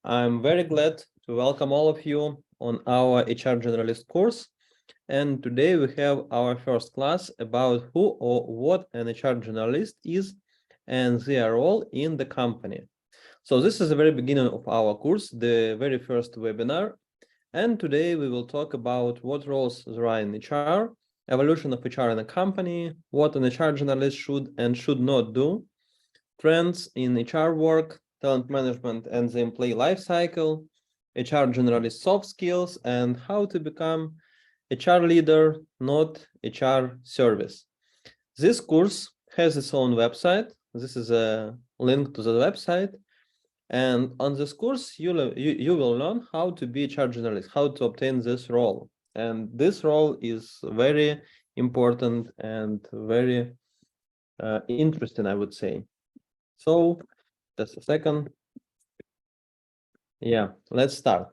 I'm very glad to welcome all of you on our HR Generalist course. And today we have our first class about who or what an HR Generalist is and their role in the company. So this is the very beginning of our course, the very first webinar. And today we will talk about what roles there are in HR, evolution of HR in a company, what an HR Generalist should and should not do, trends in HR work, talent management and the employee life cycle, HR Generalist soft skills, and how to become HR leader, not HR service. This course has its own website. This is a link to the website. And on this course, you will learn how to be HR Generalist, how to obtain this role. And this role is very important and very interesting, I would say. So just a second. Yeah, let's start.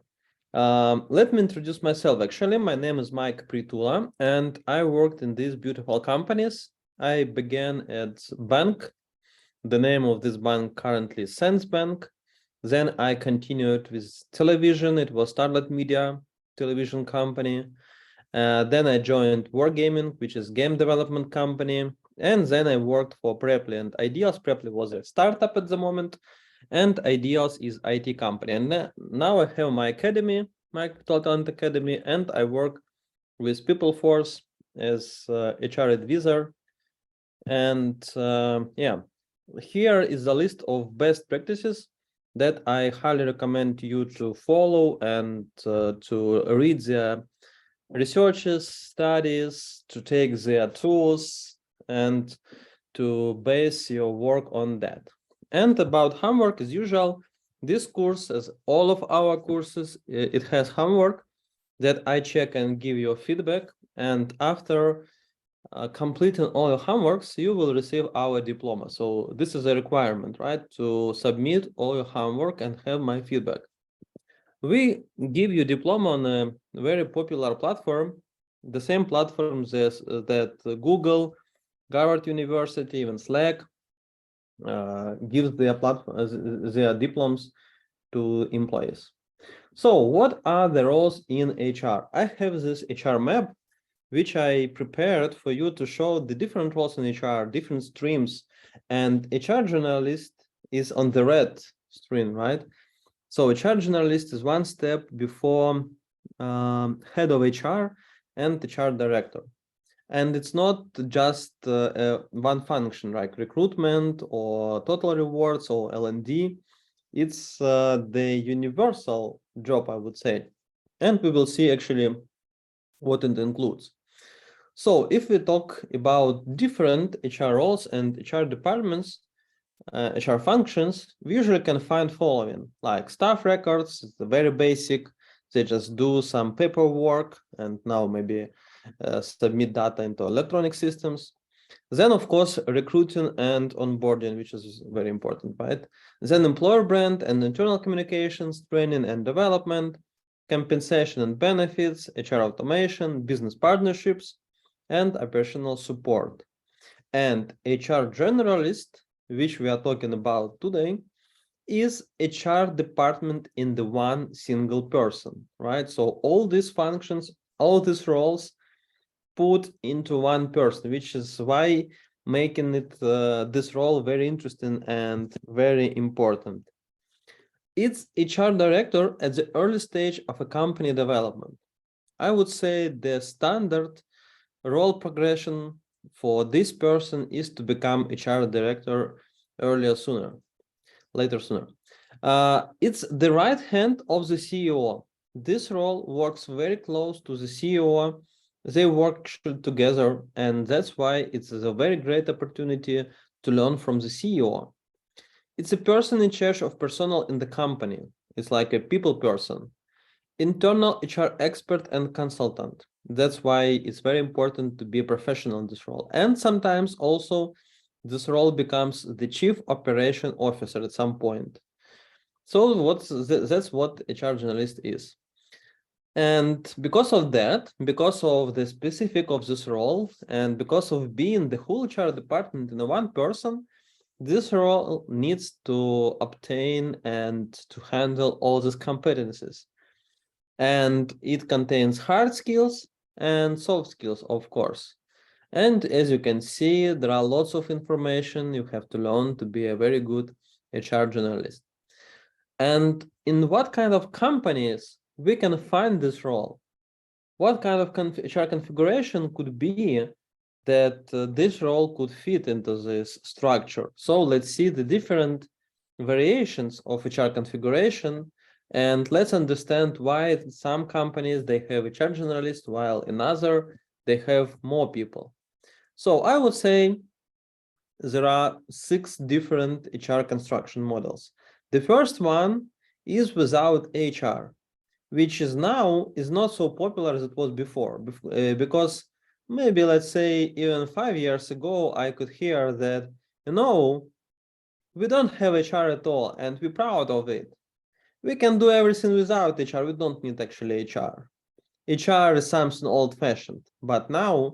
Let me introduce myself. Actually, my name is Mike Pritula, and I worked in these beautiful companies. I began at bank. The name of this bank currently is Sense Bank. Then I continued with television. It was Starlight Media television company. Then I joined Wargaming, which is game development company. And then I worked for Preply and Ideals. Preply was a startup at the moment, and Ideals is IT company. And now I have my academy, Mike Pritula Academy, and I work with PeopleForce as HR advisor. And yeah, here is a list of best practices that I highly recommend you to follow and to read their researches, studies, to take their tools, and to base your work on that. And about homework, as usual, this course, as all of our courses, it has homework that I check and give you feedback. And after completing all your homeworks, you will receive our diploma. So this is a requirement, right? To submit all your homework and have my feedback. We give you diploma on a very popular platform, the same platform that Google, Harvard University, even Slack gives their diplomas to employees. So what are the roles in HR? I have this HR map, which I prepared for you to show the different roles in HR, different streams, and HR Generalist is on the red stream, right? So HR Generalist is one step before head of HR and HR director. And it's not just one function like recruitment or total rewards or L&D. It's the universal job, I would say. And we will see actually what it includes. So if we talk about different HR roles and HR departments, HR functions, we usually can find following, like staff records, it's the very basic. They just do some paperwork and now maybe submit data into electronic systems. Then, of course, recruiting and onboarding, which is very important, right? Then employer brand and internal communications, training and development, compensation and benefits, HR automation, business partnerships, and operational support. And HR Generalist, which we are talking about today, is HR department in the one single person, right? So all these functions, all these roles put into one person, which is why making it this role very interesting and very important. It's HR director at the early stage of a company development. I would say the standard role progression for this person is to become HR director later sooner. It's the right hand of the CEO. This role works very close to the CEO. They work together, and that's why it's a very great opportunity to learn from the CEO. It's a person in charge of personnel in the company. It's like a people person. Internal HR expert and consultant. That's why it's very important to be a professional in this role. And sometimes also this role becomes the chief operation officer at some point. So that's what HR Generalist is. And because of that, because of the specific of this role, and because of being the whole HR department in one person, this role needs to obtain and to handle all these competencies. And it contains hard skills and soft skills, of course. And as you can see, there are lots of information you have to learn to be a very good HR generalist. And in what kind of companies we can find this role? What kind of HR configuration could be that this role could fit into this structure? So let's see the different variations of HR configuration, and let's understand why some companies they have HR generalist, while in other they have more people. So I would say there are 6 different HR construction models. The first one is without HR, which is now is not so popular as it was before, because maybe let's say even 5 years ago, I could hear that, we don't have HR at all and we're proud of it. We can do everything without HR. We don't need actually HR. HR is something old-fashioned, but now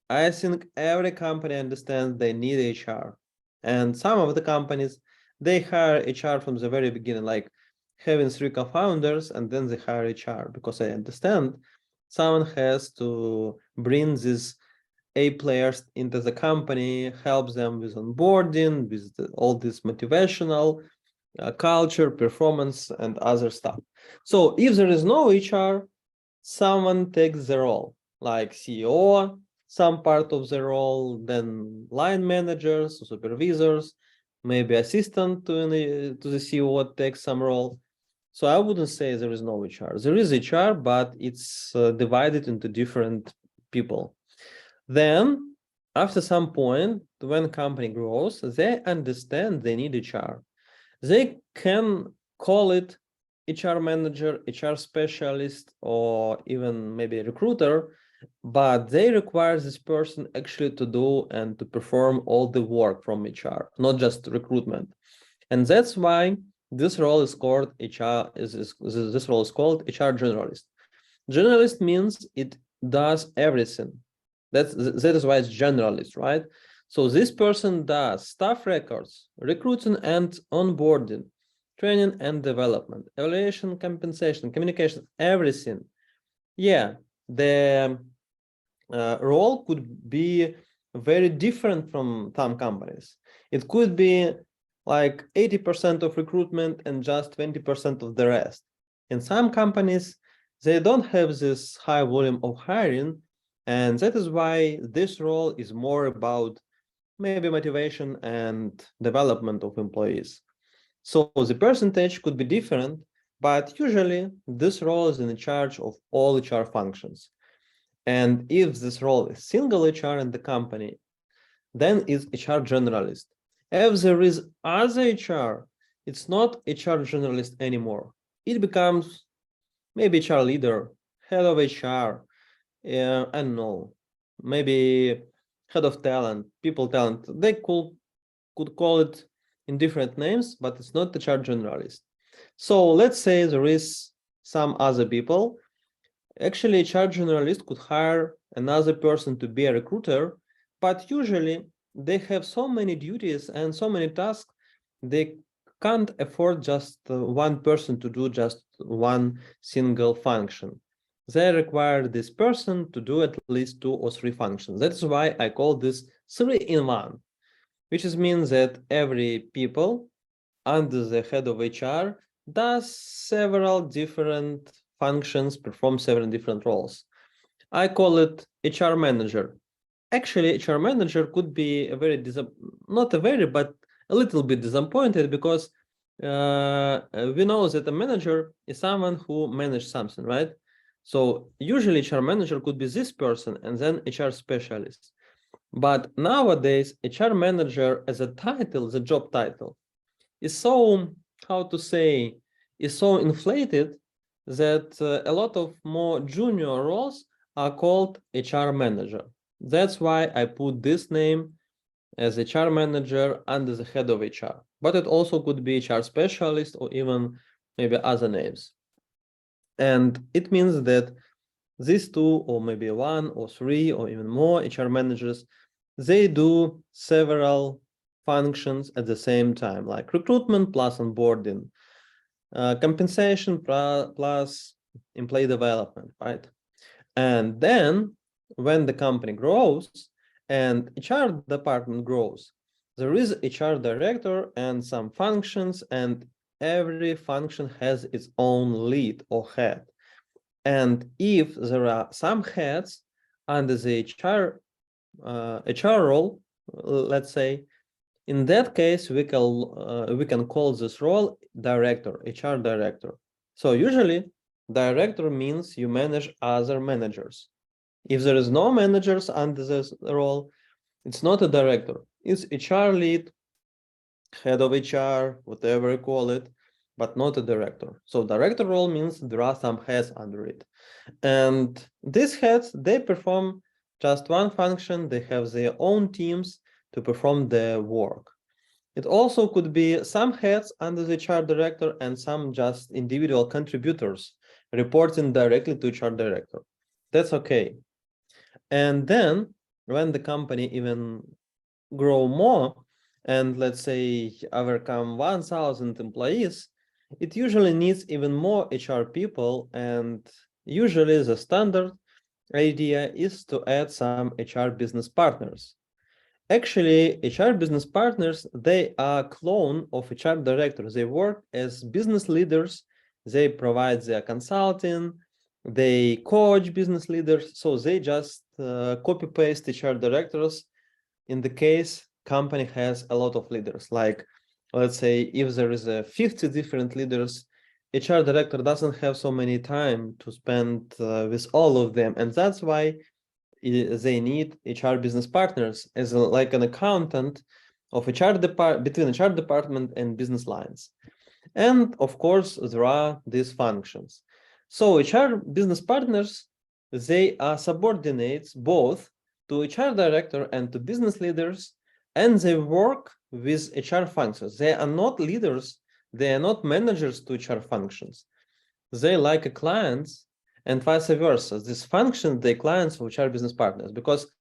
I think every company understands they need HR. And some of the companies, they hire HR from the very beginning, like having 3 co-founders and then they hire HR, because I understand someone has to bring these A players into the company, help them with onboarding, with all this motivational culture, performance, and other stuff. So if there is no HR, someone takes the role, like CEO, some part of the role, then line managers, supervisors, maybe assistant to the CEO takes some role. So I wouldn't say there is no HR. There is HR, but it's divided into different people. Then, after some point, when company grows, they understand they need HR. They can call it HR manager, HR specialist, or even maybe a recruiter, but they require this person actually to do and to perform all the work from HR, not just recruitment. And that's why this role is called this role is called HR generalist. Generalist means it does everything. That is why it's generalist, right? So this person does staff records, recruiting and onboarding, training and development, evaluation, compensation, communication, everything. Yeah, the role could be very different from some companies. It could be like 80% of recruitment and just 20% of the rest. In some companies, they don't have this high volume of hiring, and that is why this role is more about maybe motivation and development of employees. So the percentage could be different, but usually this role is in charge of all HR functions. And if this role is single HR in the company, then it's HR generalist. If there is other HR, it's not HR generalist anymore. It becomes maybe HR leader, head of HR, I don't know, maybe head of talent, people talent. They could call it in different names, but it's not HR generalist. So let's say there is some other people. Actually, HR generalist could hire another person to be a recruiter, but usually they have so many duties and so many tasks, they can't afford just one person to do just one single function. They require this person to do at least 2 or 3 functions. That's why I call this 3-in-1, which means that every people under the head of HR does several different functions, perform several different roles. I call it HR manager. Actually, HR manager could be a very, not a very, but a little bit disappointed, because we know that a manager is someone who manages something, right? So usually HR manager could be this person and then HR specialist. But nowadays, HR manager as a title, the job title, is so, how to say, is so inflated that a lot of more junior roles are called HR manager. That's why I put this name as HR manager under the head of HR. But it also could be HR specialist or even maybe other names. And it means that these 2 or maybe 1 or 3 or even more HR managers, they do several functions at the same time, like recruitment plus onboarding, compensation plus employee development, right? And then when the company grows and HR department grows, there is HR director and some functions, and every function has its own lead or head. And if there are some heads under the HR role, let's say, in that case, we can call this role director, HR director. So usually, director means you manage other managers. If there is no managers under this role, it's not a director. It's HR lead, head of HR, whatever you call it, but not a director. So director role means there are some heads under it. And these heads, they perform just one function. They have their own teams to perform their work. It also could be some heads under the HR director and some just individual contributors reporting directly to HR director. That's okay. And then when the company even grow more, and let's say overcome 1,000 employees, it usually needs even more HR people. And usually the standard idea is to add some HR business partners. Actually, HR business partners, they are clone of HR directors. They work as business leaders. They provide their consulting. They coach business leaders. So they just copy paste HR directors. In the case company has a lot of leaders, like let's say if there is 50 different leaders, HR director doesn't have so many time to spend with all of them. And that's why they need HR business partners as like an accountant of HR between HR department and business lines. And of course, there are these functions. So HR business partners, they are subordinates both to HR director and to business leaders, and they work with HR functions. They are not leaders, they are not managers to HR functions. They like clients and vice versa. This function, the clients of HR business partners, because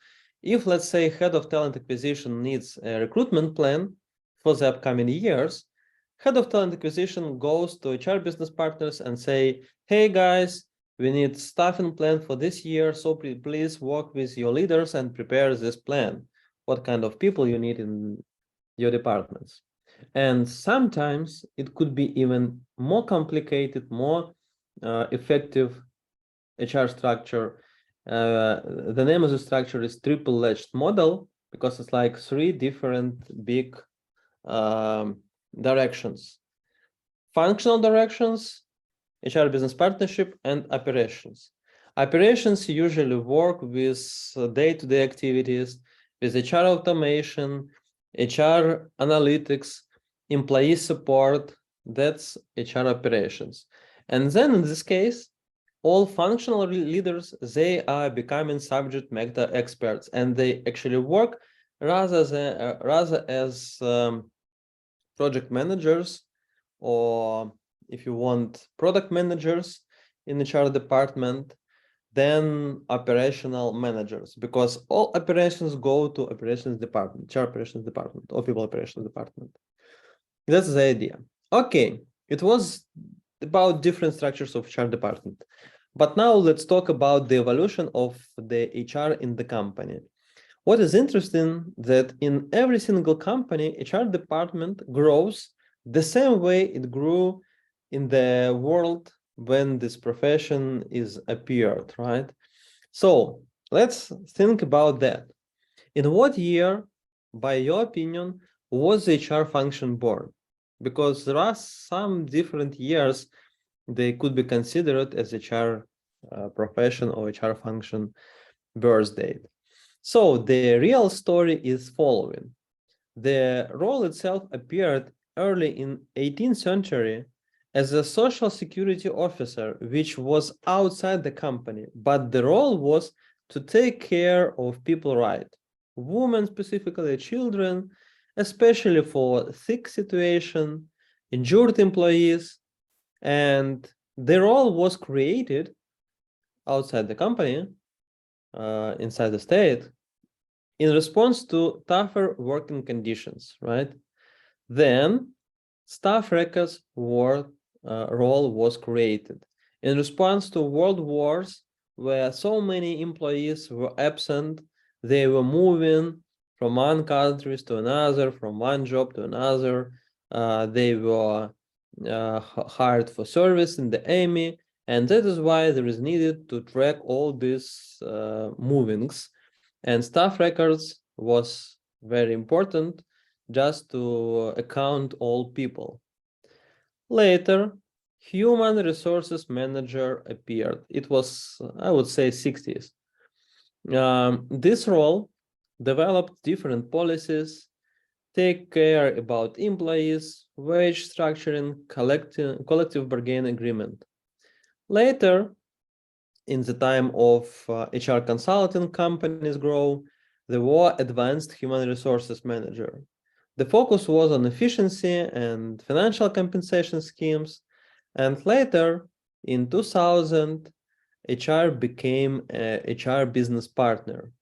if let's say head of talent acquisition needs a recruitment plan for the upcoming years, head of talent acquisition goes to HR business partners and say, hey guys, we need staffing plan for this year, so please work with your leaders and prepare this plan. What kind of people you need in your departments. And sometimes it could be even more complicated, more effective HR structure. The name of the structure is triple-edged model because it's like three different big directions: functional directions, HR business partnership, and operations. Operations usually work with day-to-day activities, with HR automation, HR analytics, employee support. That's HR operations. And then in this case, all functional leaders, they are becoming subject matter experts, and they actually work rather as project managers, or if you want, product managers in HR department, than operational managers, because all operations go to operations department, HR operations department, or people operations department. That's the idea. Okay, it was about different structures of HR department. But now let's talk about the evolution of the HR in the company. What is interesting that in every single company, HR department grows the same way it grew in the world when this profession is appeared, right? So let's think about that. In what year, by your opinion, was the HR function born? Because there are some different years they could be considered as HR profession or HR function birth date. So the real story is following. The role itself appeared early in 18th century as a social security officer, which was outside the company, but the role was to take care of people, right? Women, specifically children, especially for sick situation, injured employees, and the role was created outside the company, inside the state, in response to tougher working conditions, right? Then staff records role was created in response to world wars, where so many employees were absent. They were moving from one country to another, from one job to another. They were hired for service in the army, and that is why there is needed to track all these movings. And staff records was very important just to account all people. Later, human resources manager appeared. It was, I would say, 60s. This role developed different policies, take care about employees, wage structuring, collective bargaining agreement. Later, in the time of HR consulting companies grow, there were advanced human resources manager. The focus was on efficiency and financial compensation schemes. And later, in 2000, HR became a HR business partner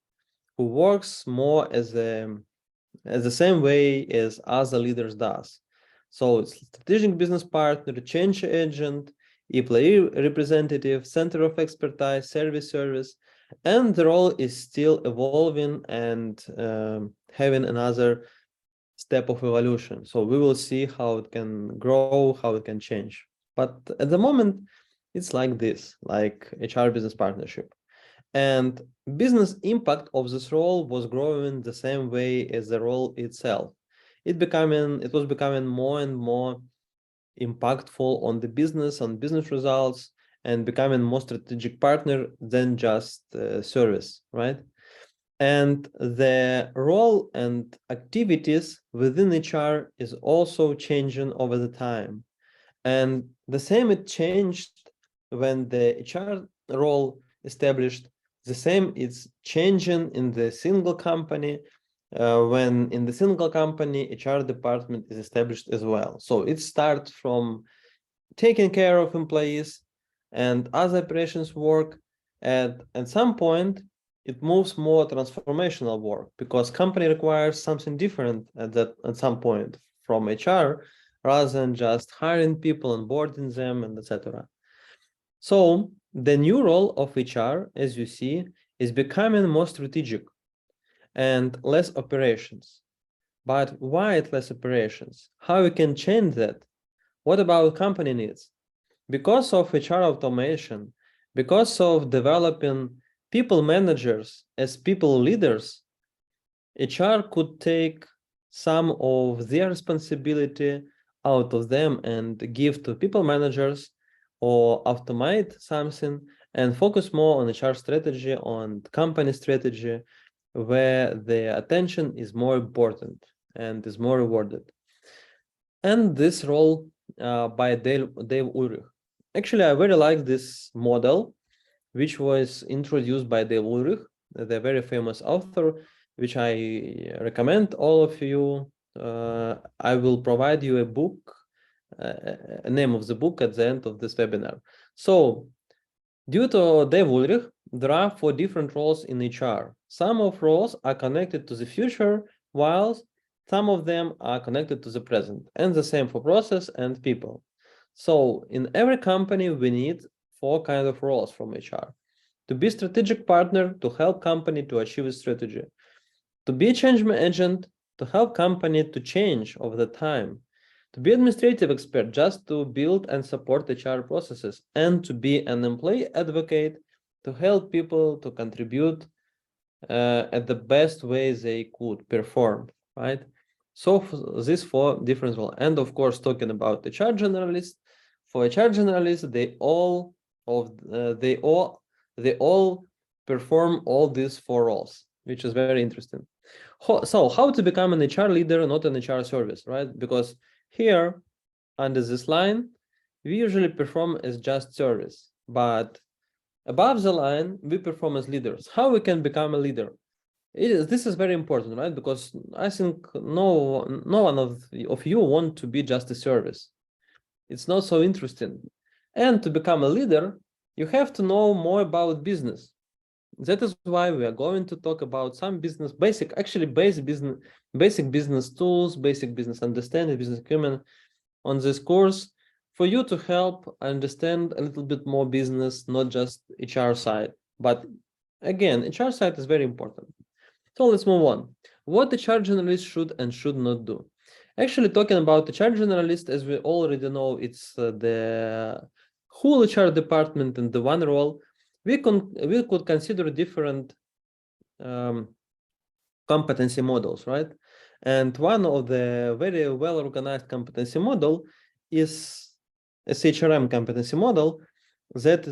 who works more as the same way as other leaders does. So it's strategic business partner, change agent, employee representative, center of expertise, service, and the role is still evolving and having another step of evolution. So we will see how it can grow, how it can change. But at the moment, it's like this, like HR business partnership. And business impact of this role was growing the same way as the role itself. It was becoming more and more impactful on the business, on business results, and becoming more strategic partner than just service, right? And the role and activities within HR is also changing over the time. And the same it changed when the HR role established, the same it's changing in the single company when in the single company HR department is established as well. So it starts from taking care of employees and other operations work, and at some point it moves more transformational work because company requires something different at some point from HR rather than just hiring people, onboarding them, and etc. So the new role of HR, as you see, is becoming more strategic and less operations. But why it less operations? How we can change that? What about company needs? Because of HR automation, because of developing people managers as people leaders, HR could take some of their responsibility out of them and give to people managers or automate something and focus more on HR strategy, on company strategy, where the attention is more important and is more rewarded. And this role by Dave Ulrich. Actually, I very like this model, which was introduced by Dave Ulrich, the very famous author, which I recommend all of you. I will provide you a book, a name of the book at the end of this webinar. So, due to Dave Ulrich, there are 4 different roles in HR. Some of roles are connected to the future, while some of them are connected to the present, and the same for process and people. So in every company, we need 4 kinds of roles from HR. To be strategic partner, to help company to achieve a strategy. To be a change agent, to help company to change over the time. To be administrative expert, just to build and support HR processes. And to be an employee advocate, to help people to contribute at the best way they could perform, right? So these 4 different roles. And of course, talking about HR generalist, for HR generalists, they all perform all these 4 roles, which is very interesting. So how to become an HR leader, not an HR service, right? Because here, under this line, we usually perform as just service, but above the line, we perform as leaders. How we can become a leader? This is very important, right? Because I think no one of you want to be just a service. It's not so interesting. And to become a leader, you have to know more about business. that is why we are going to talk about some basic business tools, basic business understanding, business acumen on this course for you to help understand a little bit more business, not just HR side. But again, HR side is very important. So let's move on. What HR generalist should and should not do. Actually, talking about HR generalist, as we already know, it's the whole HR department and the one role. We could consider different competency models, right? And one of the very well-organized competency model is a CHRM competency model that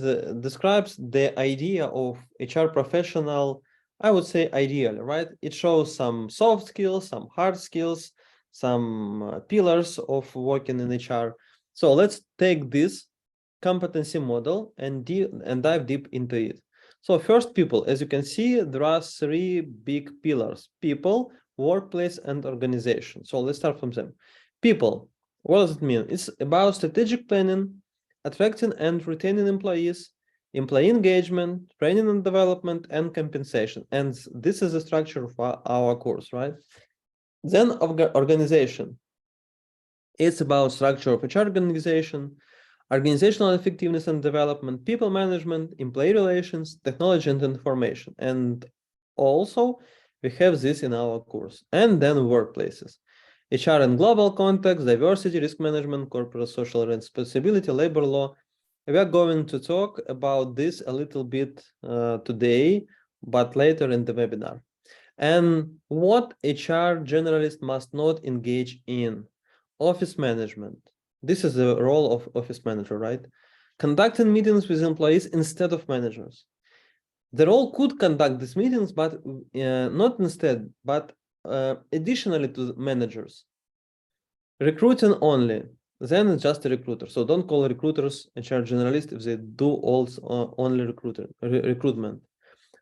describes the idea of HR professional, I would say ideally, right? It shows some soft skills, some hard skills, some pillars of working in HR. So let's take this competency model and dive deep into it. So first, people. As you can see, there are three big pillars: people, workplace, and organization. So let's start from them. People. What does it mean? It's about strategic planning, attracting and retaining employees, employee engagement, training and development, and compensation. And this is the structure of our course, right? Then organization. It's about structure of HR organization, organizational effectiveness and development, people management, employee relations, technology and information. And also we have this in our course. And then workplaces. HR in global context, diversity, risk management, corporate social responsibility, labor law. We are going to talk about this a little bit today, but later in the webinar. And what HR generalist must not engage in: office management. This is the role of office manager, right? Conducting meetings with employees instead of managers. The role could conduct these meetings, but not instead, but additionally to managers. Recruiting only, then it's just a recruiter. So don't call recruiters HR generalist if they do also only recruitment.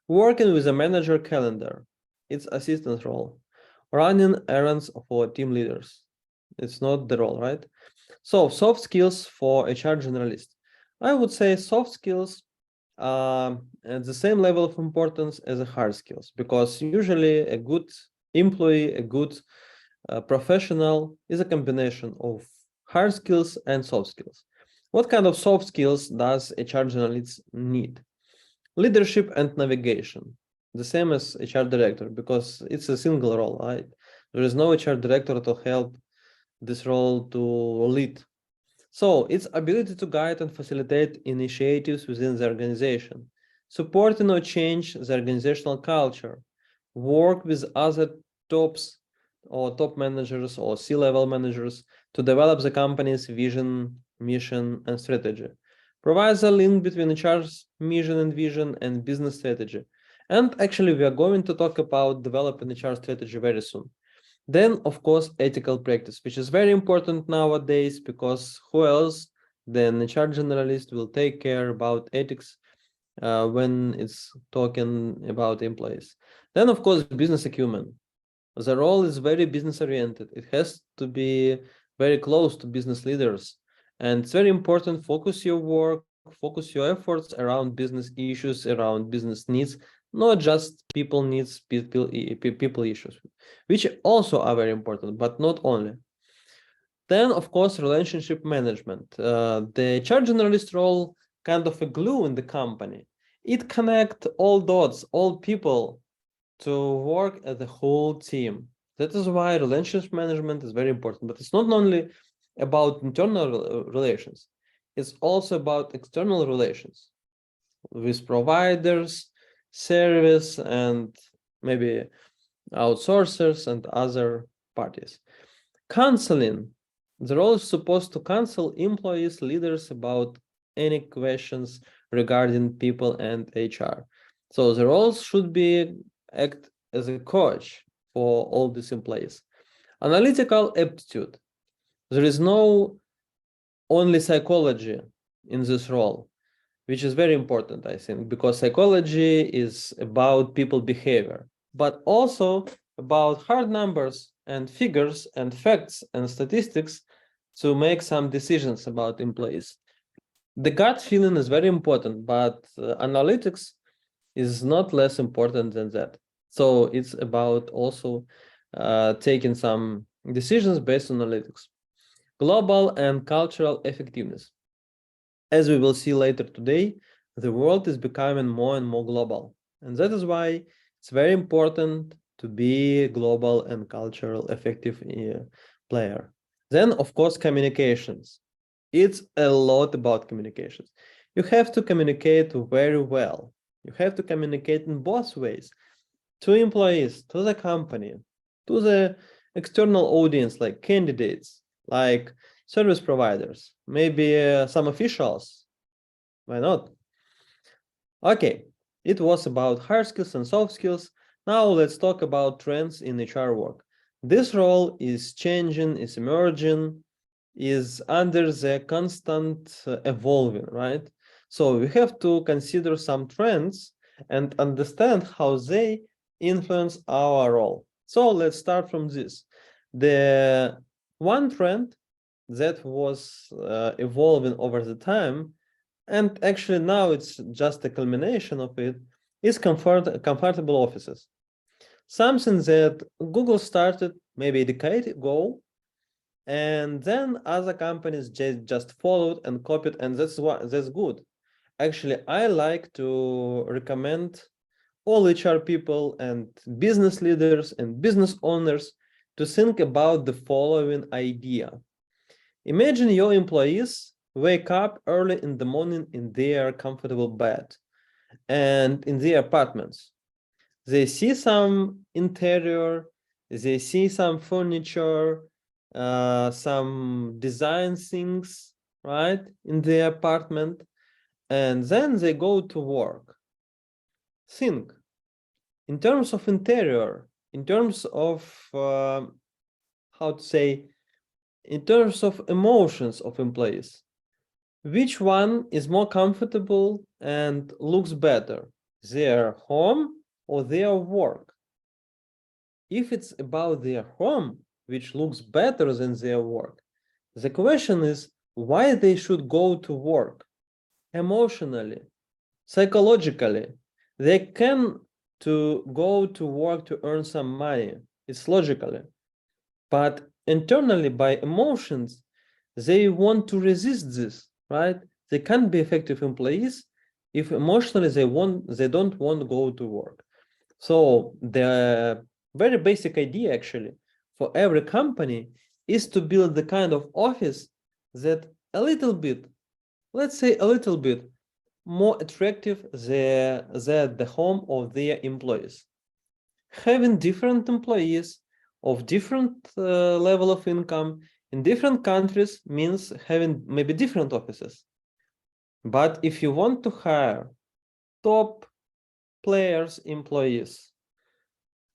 Working with a manager calendar, it's assistant role. Running errands for team leaders, it's not the role, right? So soft skills for HR generalist. I would say soft skills are at the same level of importance as the hard skills, because usually a good employee, a good professional is a combination of hard skills and soft skills. What kind of soft skills does HR generalist need? Leadership and navigation, the same as HR director, because it's a single role, right? There is no HR director to help this role to lead. So its ability to guide and facilitate initiatives within the organization, supporting or change the organizational culture, work with other tops or top managers or C-level managers to develop the company's vision, mission, and strategy. Provides a link between HR's mission and vision and business strategy. And actually, we are going to talk about developing HR strategy very soon. Then, of course, ethical practice, which is very important nowadays, because who else than HR generalist will take care about ethics when it's talking about employees. Then, of course, business acumen. The role is very business oriented. It has to be very close to business leaders. And it's very important, focus your work, focus your efforts around business issues, around business needs, not just people needs, people issues, which also are very important, but not only. Then, of course, relationship management. The HR generalist role, kind of a glue in the company. It connects all dots, all people to work as a whole team. That is why relationship management is very important. But it's not only about internal relations. It's also about external relations with providers, service, and maybe outsourcers and other parties. Counseling. The role is supposed to counsel employees, leaders about any questions regarding people and HR. So the roles should be act as a coach for all these employees. Analytical aptitude. There is no only psychology in this role, which is very important, I think, because psychology is about people behavior, but also about hard numbers and figures and facts and statistics to make some decisions about employees. The gut feeling is very important, but analytics is not less important than that. So it's about also taking some decisions based on analytics. Global and cultural effectiveness. As we will see later today, the world is becoming more and more global. And that is why it's very important to be a global and cultural effective player. Then, of course, communications. It's a lot about communications. You have to communicate very well. You have to communicate in both ways, to employees, to the company, to the external audience, like candidates, like service providers, maybe some officials. Why not? Okay, it was about hard skills and soft skills. Now let's talk about trends in HR work. This role is changing, is emerging, is under the constant evolving, right? So we have to consider some trends and understand how they influence our role. So let's start from this. The one trend that was evolving over the time, and actually now it's just a culmination of it, is comfortable offices. Something that Google started maybe a decade ago, and then other companies just followed and copied, and that's good. Actually, I like to recommend all HR people and business leaders and business owners to think about the following idea. Imagine your employees wake up early in the morning in their comfortable bed and in their apartments. They see some interior, they see some furniture, some design things, right, in their apartment, and then they go to work. Think in terms of interior, in terms of how to say, in terms of emotions of employees, which one is more comfortable and looks better, their home or their work? If it's about their home, which looks better than their work, the question is why they should go to work. Emotionally, psychologically, they can to go to work to earn some money. It's logically. But internally, by emotions, they want to resist this, right? They can't be effective employees if emotionally they don't want to go to work. So the very basic idea actually for every company is to build the kind of office that a little bit, let's say a little bit more attractive than the home of their employees. Having different employees of different level of income in different countries means having maybe different offices. But if you want to hire top players, employees,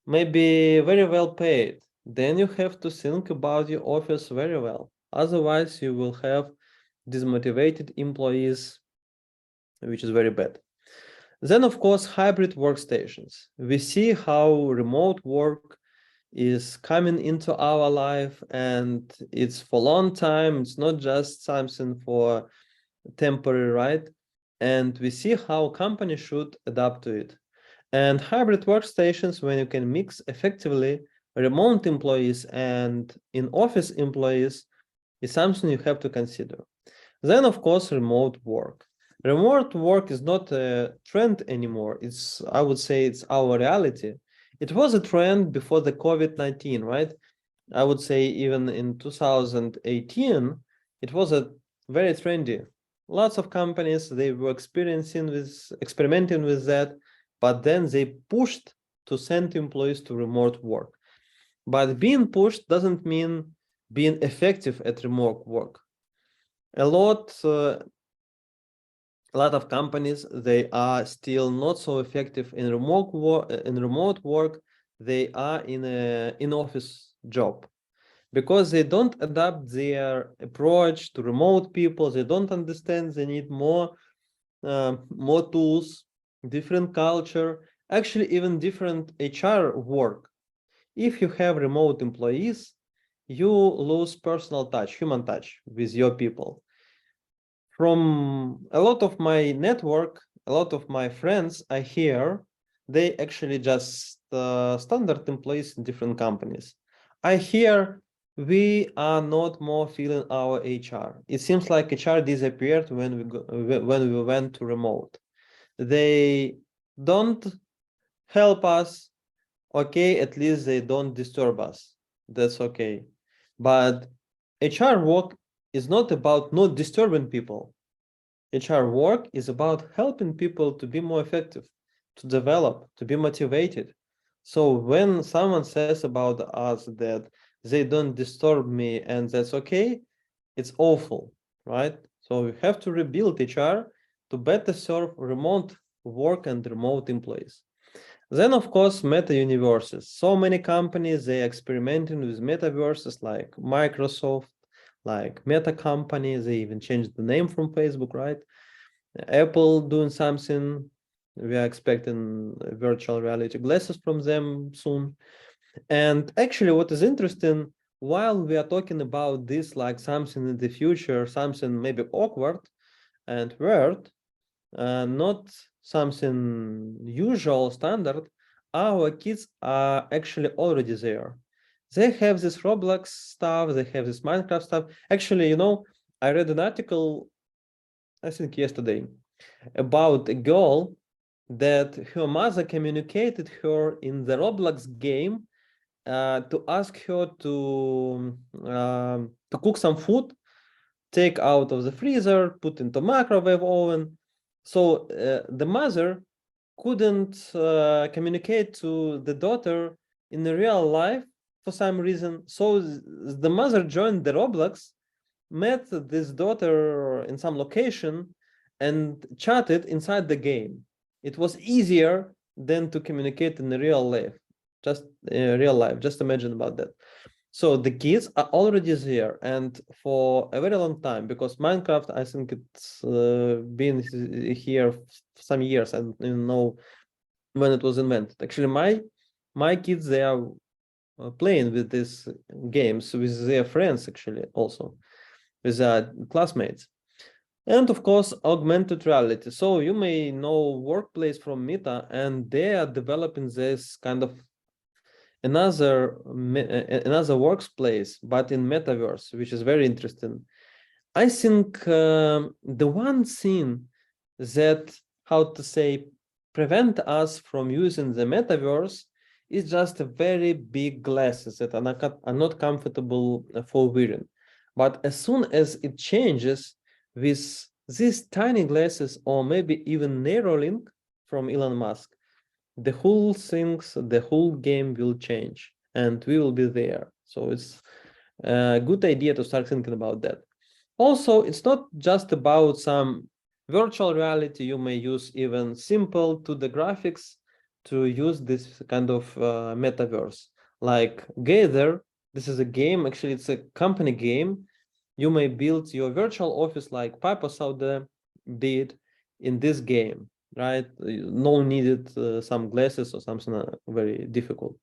maybe very well paid, then you have to think about your office very well. Otherwise, you will have dismotivated employees, which is very bad. Then, of course, hybrid workstations. We see how remote work is coming into our life, and it's for a long time. It's not just something for temporary, right? And we see how companies should adapt to it. And hybrid workstations, when you can mix effectively remote employees and in-office employees, is something you have to consider. Then, of course, remote work. Remote work is not a trend anymore. It's, I would say, it's our reality. It was a trend before the COVID-19, right? I would say even in 2018, it was a very trendy. Lots of companies, they were experimenting with that, but then they pushed to send employees to remote work. But being pushed doesn't mean being effective at remote work. A lot of companies, they are still not so effective in remote work. They are in an in-office job because they don't adapt their approach to remote people. They don't understand they need more tools, different culture, actually even different HR work. If you have remote employees, you lose personal touch, human touch with your people. From a lot of my network, a lot of my friends I hear, they actually just standard employees in different companies. I hear we are not more feeling our HR. It seems like HR disappeared when we went to remote. They don't help us. Okay, at least they don't disturb us. That's okay. But HR work is not about not disturbing people. HR work is about helping people to be more effective, to develop, to be motivated. So when someone says about us that they don't disturb me and that's okay, it's awful, right? So we have to rebuild HR to better serve remote work and remote employees. Then, of course, meta universes. So many companies, they experimenting with metaverses like Microsoft, like Meta company. They even changed the name from Facebook, right? Apple doing something. We are expecting virtual reality glasses from them soon. And actually, what is interesting, while we are talking about this like something in the future, something maybe awkward and weird, not something usual standard, our kids are actually already there. They have this Roblox stuff, they have this Minecraft stuff. Actually, I read an article, I think yesterday, about a girl that her mother communicated her in the Roblox game to ask her to cook some food, take out of the freezer, put into microwave oven. So the mother couldn't communicate to the daughter in the real life for some reason. So the mother joined the Roblox, met this daughter in some location, and chatted inside the game. It was easier than to communicate in the real life. Just real life. Just imagine about that. So the kids are already there, and for a very long time, because Minecraft, I think it's been here for some years. I don't even know when it was invented. Actually, my kids, they are playing with these games with their friends, actually, also with their classmates. And of course, augmented reality. So you may know Workplace from Meta, and they are developing this kind of another workplace, but in metaverse, which is very interesting. I think the one thing that, how to say, prevent us from using the metaverse is just a very big glasses that are not comfortable for wearing. But as soon as it changes with these tiny glasses, or maybe even Neuralink from Elon Musk, the whole things, the whole game will change, and we will be there. So it's a good idea to start thinking about that. Also, it's not just about some virtual reality. You may use even simple 2D graphics to use this kind of metaverse. Like Gather, this is a game, actually it's a company game. You may build your virtual office like Piper Sauda did in this game, right? No needed some glasses or something very difficult.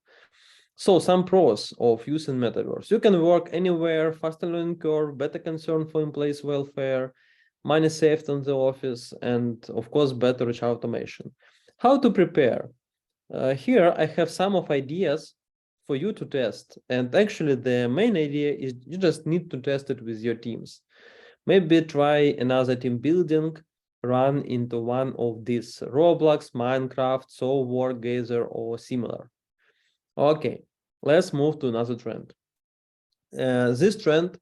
So some pros of using metaverse. You can work anywhere, faster learning curve, better concern for employees' welfare, money saved on the office, and of course, better HR automation. How to prepare? Here I have some of ideas for you to test. And actually the main idea is you just need to test it with your teams. Maybe try another team building, run into one of these Roblox, Minecraft, So Wargazer, or similar. Okay, let's move to another trend. This trend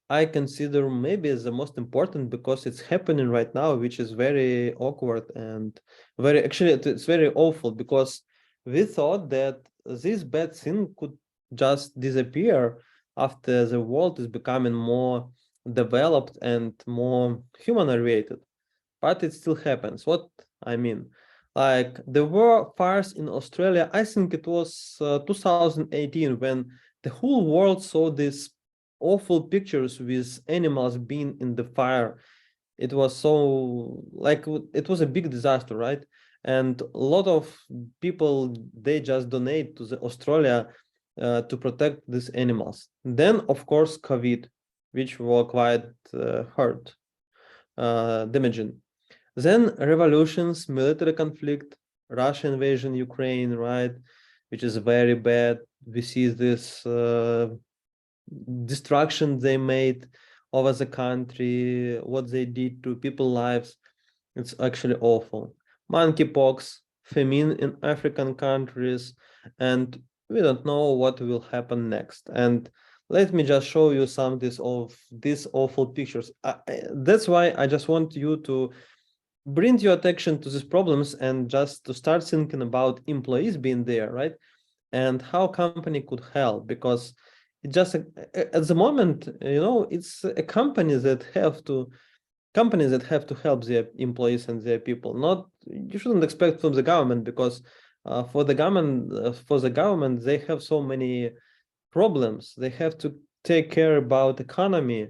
I consider maybe as the most important because it's happening right now, which is very awkward and actually it's very awful, because we thought that this bad thing could just disappear after the world is becoming more developed and more human oriented, but it still happens. What I mean, like there were fires in Australia, I think it was 2018, when the whole world saw these awful pictures with animals being in the fire. It was so like it was a big disaster, right? And a lot of people, they just donate to the Australia to protect these animals. Then of course COVID, which were quite hard, damaging. Then revolutions, military conflict, Russia invasion, Ukraine, right, which is very bad. We see this destruction they made over the country, what they did to people's lives. It's actually awful. Monkeypox, famine in African countries, and we don't know what will happen next. And let me just show you some of these awful pictures. That's why I just want you to bring your attention to these problems and just to start thinking about employees being there, right? And how company could help, because it just at the moment, it's a companies that have to help their employees and their people. Not, you shouldn't expect from the government, because for the government they have so many problems. They have to take care about economy,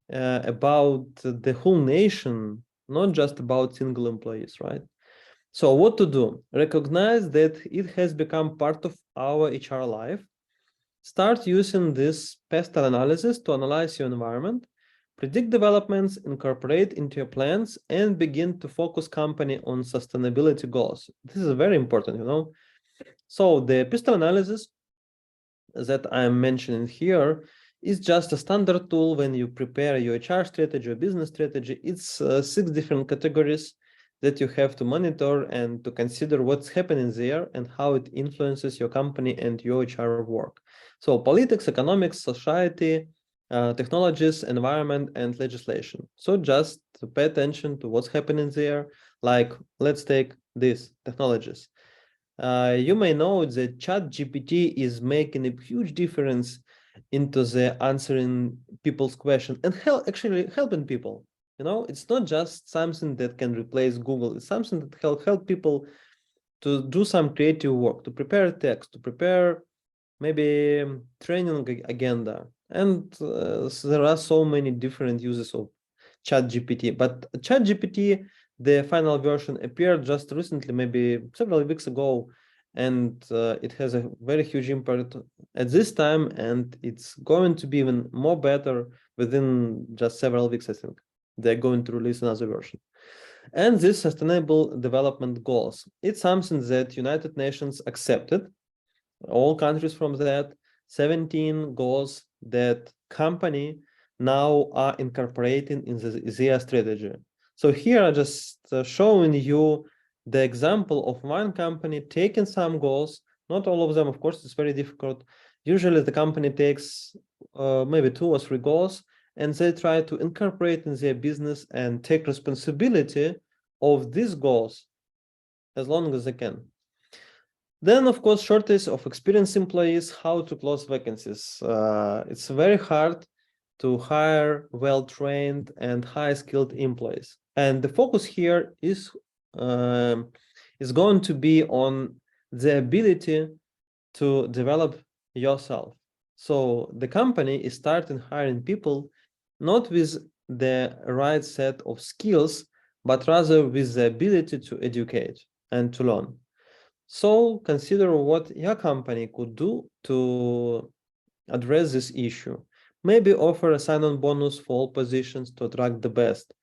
about the whole nation, not just about single employees, right? So what to do? Recognize that it has become part of our HR life. Start using this pestle analysis to analyze your environment, predict developments, incorporate into your plans, and begin to focus company on sustainability goals. This is very important. So the pestle analysis that I'm mentioning here is just a standard tool when you prepare your HR strategy or business strategy. It's 6 different categories that you have to monitor and to consider what's happening there and how it influences your company and your HR work. So politics, economics, society, technologies, environment, and legislation. So just to pay attention to what's happening there. Like, let's take these technologies. You may know that ChatGPT is making a huge difference into the answering people's question and actually helping people. It's not just something that can replace Google. It's something that help people to do some creative work, to prepare text, to prepare maybe training agenda. And so there are so many different uses of ChatGPT. But ChatGPT, the final version appeared just recently, maybe several weeks ago, and it has a very huge impact at this time, and it's going to be even more better within just several weeks, I think. They're going to release another version. And this sustainable development goals, it's something that United Nations accepted, all countries from that, 17 goals that company now are incorporating in their strategy. So here I'm just showing you the example of one company taking some goals, not all of them, of course, it's very difficult. Usually the company takes maybe 2 or 3 goals, and they try to incorporate in their business and take responsibility of these goals as long as they can. Then, of course, shortage of experienced employees, how to close vacancies. It's very hard to hire well-trained and high-skilled employees. And the focus here is going to be on the ability to develop yourself. So the company is starting hiring people not with the right set of skills, but rather with the ability to educate and to learn. So consider what your company could do to address this issue. Maybe offer a sign-on bonus for all positions to attract the best.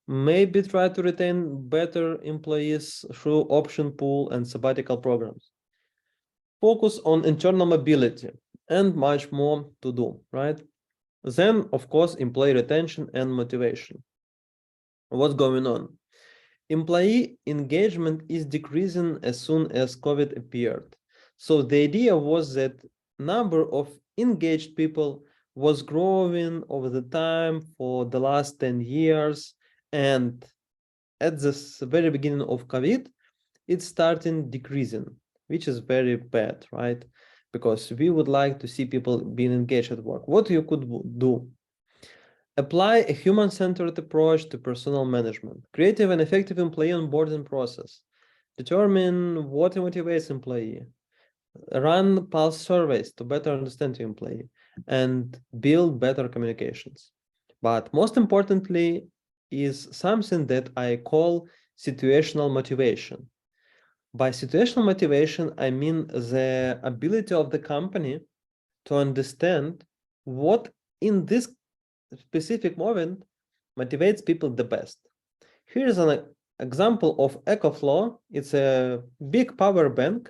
Maybe try to retain better employees through option pool and sabbatical programs. Focus on internal mobility and much more to do, right? Then, of course, employee retention and motivation. What's going on? Employee engagement is decreasing as soon as COVID appeared. So the idea was that number of engaged people was growing over the time for the last 10 years. And at the very beginning of COVID, it's starting decreasing, which is very bad, right? Because we would like to see people being engaged at work. What you could do? Apply a human-centered approach to personal management. Creative and effective employee onboarding process. Determine what motivates employee. Run pulse surveys to better understand your employee and build better communications. But most importantly is something that I call situational motivation. By situational motivation, I mean the ability of the company to understand what in this specific moment motivates people the best. Here's an example of EcoFlow. It's a big power bank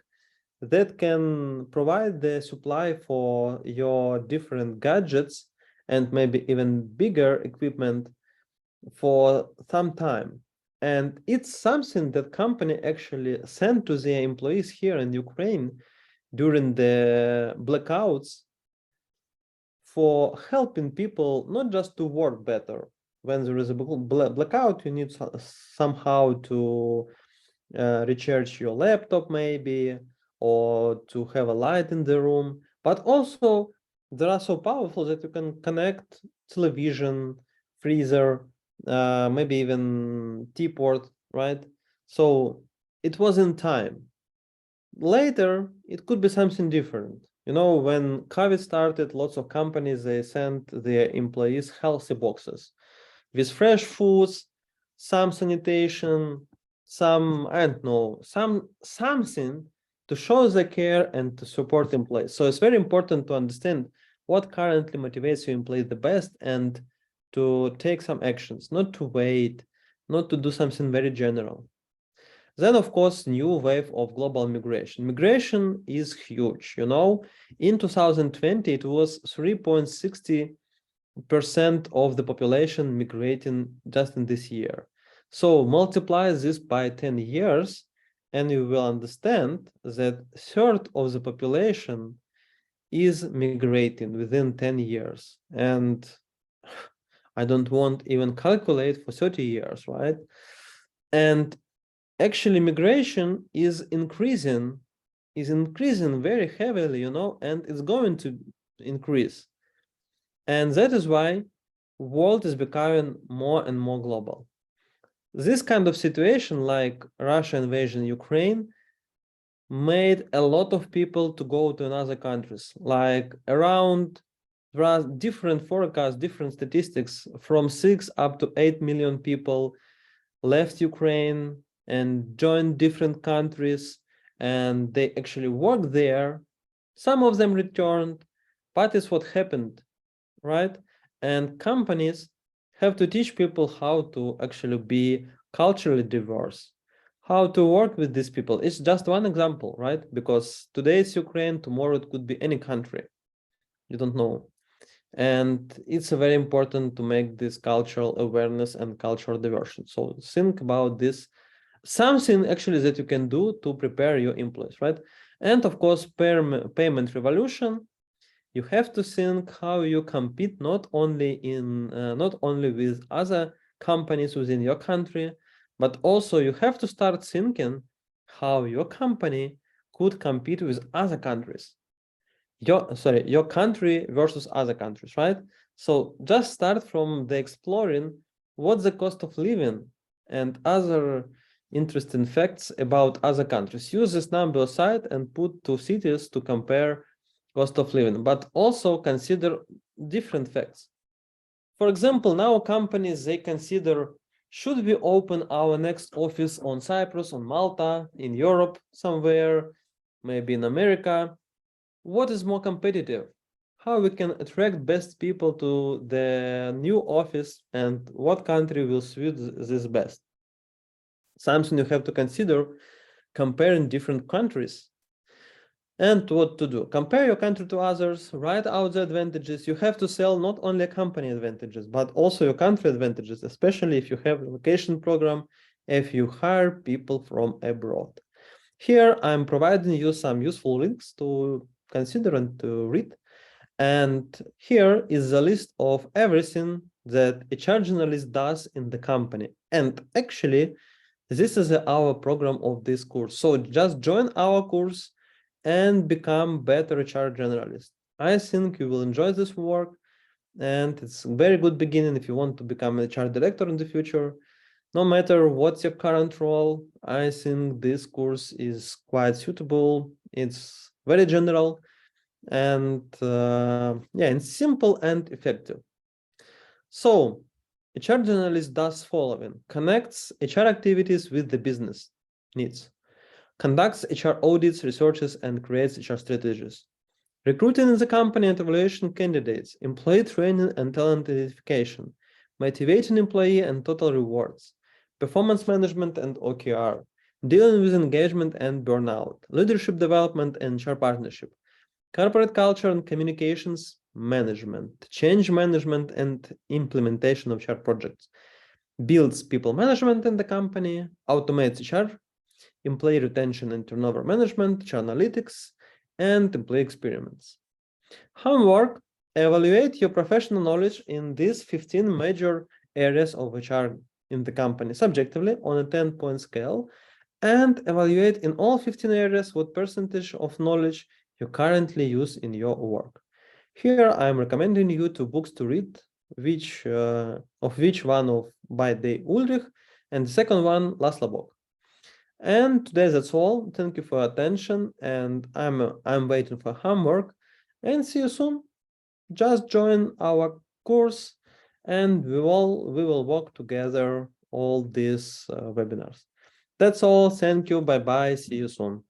that can provide the supply for your different gadgets and maybe even bigger equipment for some time. And it's something that company actually sent to their employees here in Ukraine during the blackouts for helping people not just to work better. When there is a blackout, you need somehow to recharge your laptop maybe, or to have a light in the room. But also, they are so powerful that you can connect television, freezer, maybe even teapot, right? So it was in time. Later, it could be something different. You know, when COVID started, lots of companies, they sent their employees healthy boxes with fresh foods, some sanitation, some, I don't know, something to show the care and to support employees. So it's very important to understand what currently motivates your employee the best and to take some actions, not to wait, not to do something very general. Then, of course, new wave of global migration. Migration is huge. You know, in 2020, it was 3.60% of the population migrating just in this year. So multiply this by 10 years, and you will understand that a third of the population is migrating within 10 years. And I don't want even calculate for 30 years, right? And actually migration is increasing very heavily, you know, and it's going to increase. And that is why world is becoming more and more global. This kind of situation, like Russia invasion Ukraine, made a lot of people to go to another countries. Like around, there are different forecasts, different statistics, from 6 up to 8 million people left Ukraine and joined different countries, and they actually worked there. Some of them returned, but it's what happened, right? And companies have to teach people how to actually be culturally diverse, how to work with these people. It's just one example, right? Because today it's Ukraine, tomorrow it could be any country. You don't know. And it's very important to make this cultural awareness and cultural diversion. So think about this, something actually that you can do to prepare your employees, right? And of course, payment revolution. You have to think how you compete not only with other companies within your country, but also you have to start thinking how your company could compete with other countries. Your country versus other countries, right? So just start from the exploring what's the cost of living and other interesting facts about other countries. Use this number aside and put two cities to compare cost of living, but also consider different facts. For example, now companies, they consider, should we open our next office on Cyprus, on Malta, in Europe, somewhere, maybe in America? What is more competitive? How we can attract best people to the new office, and what country will suit this best? Something you have to consider comparing different countries. And what to do? Compare your country to others, write out the advantages. You have to sell not only company advantages, but also your country advantages, especially if you have a relocation program, if you hire people from abroad. Here, I'm providing you some useful links to consider and to read. And here is a list of everything that HR Generalist does in the company. And actually, this is our program of this course. So just join our course and become better HR Generalist. I think you will enjoy this work, and it's a very good beginning if you want to become an HR director in the future. No matter what's your current role, I think this course is quite suitable. It's very general and yeah, and simple and effective. So HR Generalist does following: connects HR activities with the business needs, conducts HR audits, researches, and creates HR strategies, recruiting in the company and evaluation candidates, employee training and talent identification, motivating employee and total rewards, performance management and OKR, dealing with engagement and burnout, leadership development and HR partnership, corporate culture and communications management, change management and implementation of HR projects, builds people management in the company, automates HR, employee retention and turnover management, HR analytics, and employee experiments. Homework: evaluate your professional knowledge in these 15 major areas of HR in the company subjectively on a 10-point scale, and evaluate in all 15 areas what percentage of knowledge you currently use in your work. Here I'm recommending you two books to read, which one of by the Ulrich, and the second one Laszlo Bock. And today that's all. Thank you for your attention, and I'm waiting for homework, and see you soon. Just join our course, and we will work together all these webinars. That's all. Thank you. Bye bye. See you soon.